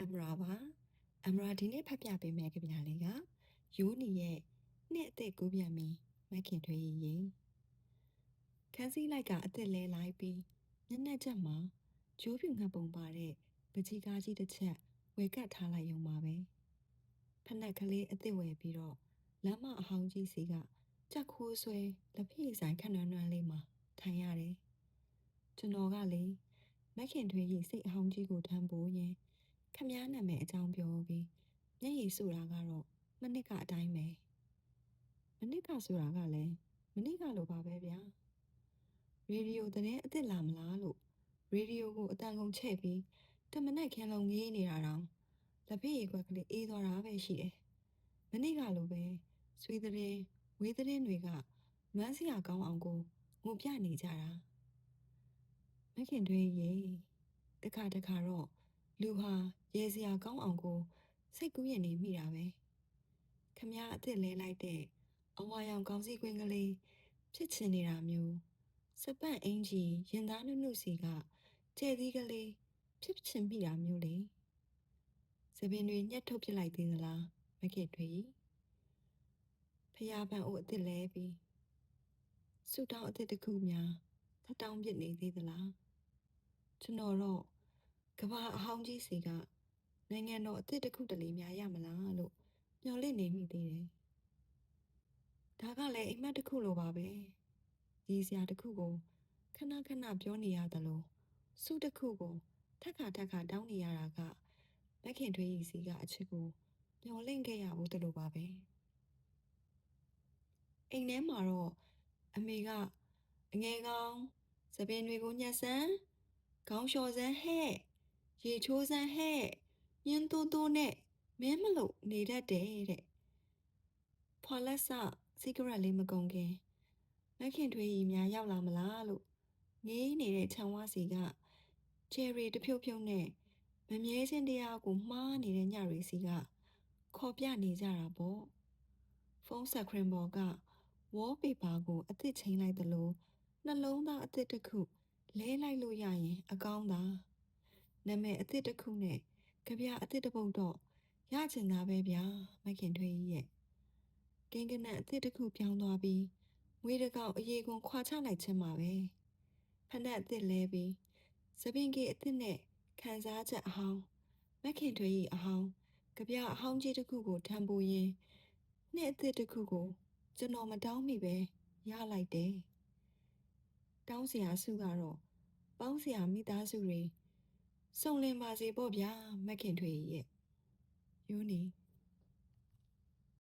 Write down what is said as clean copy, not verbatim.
Amra ပါ Amra ဒီနေ့ဖတ်ပြပေးမယ့်ကြပြလေးကယိုးနီရဲ့နှစ်အသက်ကိုပြန်ပြီးမခင်ထွေးရေခန်းစည်းလိုက်ကအသက်လဲလိုက်ပြီးမျက်နှာချက်မှာဂျိုးပြူငှက်ပုံပါတဲ့ပကြီးကားကြီးတစ်ချက်ဝယ်ကတ်ထားလိုက်ရုံပါပဲဖက်နှက်ကလေးအသက်ဝယ်ပြီးတော့လမ်းမအဟောင်းကြီးစီကကြက်ခိုးဆွဲလက်ဖိဆိုင်ခဏနွမ်းလေးမှာထိုင်ရတယ်ကျွန်တော်ကလေမခင်ထွေးရေစိတ်အဟောင်းကြီးကိုထမ်းဖို့ရင်ခမည်းနာမည်အကြောင်းပြောပြီးမျက်ရည်ဆိုတာကတော့မနစ်ကအတိုင်းပဲမနစ်ကဆိုတာကလည်းမနစ်ကလိုပါပဲဗျာရေဒီယိုသတင်းအစ်စ်လာမလားလို့ရေဒီယိုကိုအတန်ကုန်ချဲ့ပြီးတမနက်ခင်းလုံးငေးနေတာတော့လက်ဖေးရွက်ကလေးအေးသွားတာပဲရှိတယ်မနစ်ကလိုပဲဆွေးသတင်းဝေးသတင်းတွေကမန်းစရာကောင်းအောင်ကိုငိုပြနေကြတာမခင်တွင်ရေတခါတော့လူဟာရဲစရာကောင်းအောင်ကိုစိတ်ကူးရင်နေမိတာပဲခမည်းအစ်စ်လဲလိုက်တဲ့အဝါရောင်ကောင်းစီကွင်းကလေးဖြစ်ချင်နေတာမျိုးစပန့်အင်ကြီးရင်သားနုနုစီကကျဲသီးကလေးဖြစ်ချင်မိတာမျိုးလေသပင်တွေညှက်ထုတ်ပြလိုက်သေးသလားမခင်တွေဖျားပန်းအိုးအစ်စ်လဲပြီးဆူတောင်းအစ်စ်တစ်ခုများထတောင်းပြစ်နေသေးသလားကျွန်တော်တော့ကဘာအဟောင်းကြီးစီကနိုင်ငံတော်အစ်စ်တစ်ခုတလေများရမလားလို့မျှော်လင့်နေမိသေးတယ်ဒါကလည်းအိမ်မက်တစ်ခုလိုပါပဲရည်စရာတစ်ခုကိုခဏပြောနေရသလိုစုတစ်ခုကိုထက်ခါတောင်းနေရတာကမခင်ထွေးရီစီကအချစ်ကိုမျှော်လင့်ခဲ့ရဘူးတလို့ပါပဲအိမ်ထဲမှာတော့အမေကအငယ်ကောင်သပင်တွေကိုညှက်စမ်းခေါင်းလျှော်စမ်းဟဲ့ရေချိုးစမ်းဟဲ့ညင်းတိုးနဲ့မင်းမလို့နေတတ်တယ်တဲ့ဖွာလက်စစီဂရက်လေးမကုန်ခင်မခင်ထွေးရီများရောက်လာမလားလို့ငေးနေတဲ့ခြံဝါစီကချယ်ရီတဖြုတ်နဲ့မမြဲခြင်းတရားကိုမှားနေတဲ့ညရီစီကခေါ်ပြနေကြတာပေါ့ဖုန်းဆက်ခရင်ဘော်ကဝေါ်ပေပါကိုအသစ်ချိန်လိုက်သလိုနှလုံးသားအသစ်တစ်ခုလဲလိုက်လို့ရရင်အကောင်းသာနာမည်အသစ်တစ်ခုနဲ့ကြပြအသစ်တစ်ပုဒ်တော့ရချင်တာပဲဗျာမခင်ထွေးကြီးရဲ့ကင်းကနန်အသစ်တစ်ခုပြောင်းသွားပြီးငွေတကောင်အရေးကွန်ခွာချလိုက်ခြင်းပါပဲဖက်နှက်အသစ်လဲပြီးသပင်ကြီးအသစ်နဲ့ခံစားချက်အဟောင်းမခင်ထွေးကြီးအဟောင်းကြပြအဟောင်းကြီးတစ်ခုကိုထမ်းပိုးရင်းနှစ်အသစ်တစ်ခုကိုကျွန်တော်မတောင်းမိပဲရလိုက်တယ်တောင်းစရာစုကတော့ပေါင်းစရာမိသားစုတွေစုံလင်ပါစေပေါ့ဗျာမခင်ထွေရဲ့ယိုးနီ